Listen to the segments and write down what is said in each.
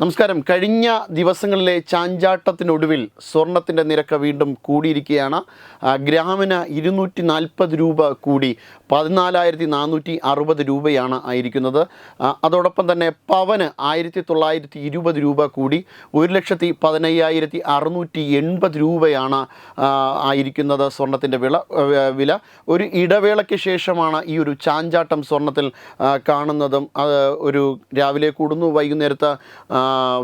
നമസ്കാരം. കഴിഞ്ഞ ദിവസങ്ങളിലെ ചാഞ്ചാട്ടത്തിനൊടുവിൽ സ്വർണത്തിൻ്റെ നിരക്ക് വീണ്ടും കൂടിയിരിക്കുകയാണ്. ഗ്രാമിന് 240 രൂപ കൂടി 14,460 രൂപയാണ് ആയിരിക്കുന്നത്. അതോടൊപ്പം തന്നെ പവന് 1920 രൂപ കൂടി 1,15,680 രൂപയാണ് ആയിരിക്കുന്നത് സ്വർണത്തിൻ്റെ വില. ഒരു ഇടവേളയ്ക്ക് ശേഷമാണ് ഈ ഒരു ചാഞ്ചാട്ടം സ്വർണത്തിൽ കാണുന്നതും. ഒരു രാവിലെ കൂടുന്നു, വൈകുന്നേരത്ത്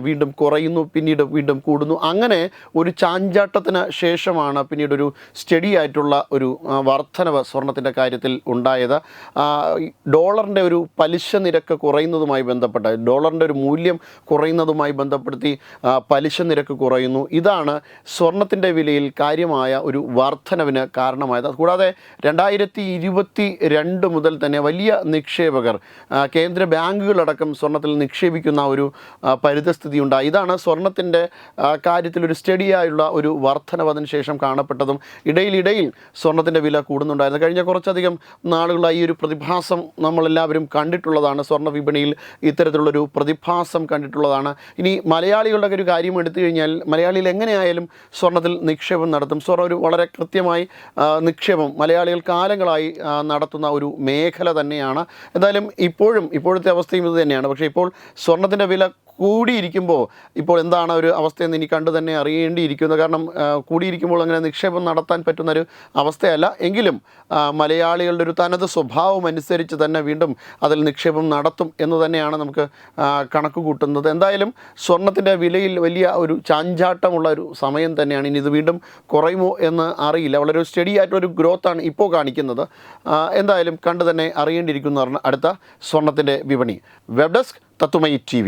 വീണ്ടും കുറയുന്നു, പിന്നീട് വീണ്ടും കൂടുന്നു. അങ്ങനെ ഒരു ചാഞ്ചാട്ടത്തിന് ശേഷമാണ് പിന്നീട് ഒരു സ്റ്റഡി ആയിട്ടുള്ള ഒരു വർധനവ് സ്വർണത്തിൻ്റെ കാര്യത്തിൽ ഉണ്ടായത്. ഡോളറിൻ്റെ ഒരു പലിശ നിരക്ക് കുറയുന്നതുമായി ബന്ധപ്പെട്ട്, ഡോളറിൻ്റെ ഒരു മൂല്യം കുറയുന്നതുമായി ബന്ധപ്പെടുത്തി പലിശ നിരക്ക് കുറയുന്നു. ഇതാണ് സ്വർണത്തിൻ്റെ വിലയിൽ കാര്യമായ ഒരു വർധനവിന് കാരണമായത്. കൂടാതെ 2022 മുതൽ തന്നെ വലിയ നിക്ഷേപകർ, കേന്ദ്ര ബാങ്കുകളടക്കം സ്വർണത്തിൽ നിക്ഷേപിക്കുന്ന ഒരു പരിതസ്ഥിതി ഉണ്ടായി. ഇതാണ് സ്വർണത്തിൻ്റെ കാര്യത്തിലൊരു സ്റ്റഡിയായുള്ള ഒരു വർധനവ് അതിന് ശേഷം കാണപ്പെട്ടതും. ഇടയിൽ സ്വർണത്തിൻ്റെ വില കൂടുന്നുണ്ടായിരുന്നു. കഴിഞ്ഞ കുറച്ചധികം നാളുകളായി ഈ ഒരു പ്രതിഭാസം നമ്മളെല്ലാവരും കണ്ടിട്ടുള്ളതാണ്. സ്വർണ്ണ വിപണിയിൽ ഇത്തരത്തിലുള്ളൊരു പ്രതിഭാസം കണ്ടിട്ടുള്ളതാണ്. ഇനി മലയാളികളുടെ ഒരു കാര്യം എടുത്തു കഴിഞ്ഞാൽ, മലയാളികൾ എങ്ങനെയായാലും സ്വർണത്തിൽ നിക്ഷേപം നടത്തും. സ്വർണ്ണം ഒരു വളരെ കൃത്യമായി നിക്ഷേപം മലയാളികൾ കാലങ്ങളായി നടത്തുന്ന ഒരു മേഖല തന്നെയാണ്. എന്തായാലും ഇപ്പോഴത്തെ അവസ്ഥയും ഇത് തന്നെയാണ്. പക്ഷേ ഇപ്പോൾ സ്വർണത്തിൻ്റെ വില കൂടിയിരിക്കുമ്പോൾ ഇപ്പോൾ എന്താണ് ഒരു അവസ്ഥയെന്ന് ഇനി കണ്ടു തന്നെ അറിയേണ്ടിയിരിക്കുന്നു. കാരണം കൂടിയിരിക്കുമ്പോൾ അങ്ങനെ നിക്ഷേപം നടത്താൻ പറ്റുന്നൊരു അവസ്ഥയല്ല. എങ്കിലും മലയാളികളുടെ ഒരു തനത് സ്വഭാവം അനുസരിച്ച് തന്നെ വീണ്ടും അതിൽ നിക്ഷേപം നടത്തും എന്ന് തന്നെയാണ് നമുക്ക് കണക്ക് കൂട്ടുന്നത്. എന്തായാലും സ്വർണത്തിൻ്റെ വിലയിൽ വലിയ ഒരു ചാഞ്ചാട്ടമുള്ള ഒരു സമയം തന്നെയാണ്. ഇനി ഇത് വീണ്ടും കുറയുമോ എന്ന് അറിയില്ല. വളരെ സ്റ്റഡി ആയിട്ടൊരു ഗ്രോത്താണ് ഇപ്പോൾ കാണിക്കുന്നത്. എന്തായാലും കണ്ടു തന്നെ അറിയേണ്ടിയിരിക്കുന്നതാണ് അടുത്ത സ്വർണത്തിൻ്റെ വിപണി. വെബ് ഡെസ്ക് തത്തുമൈ TV.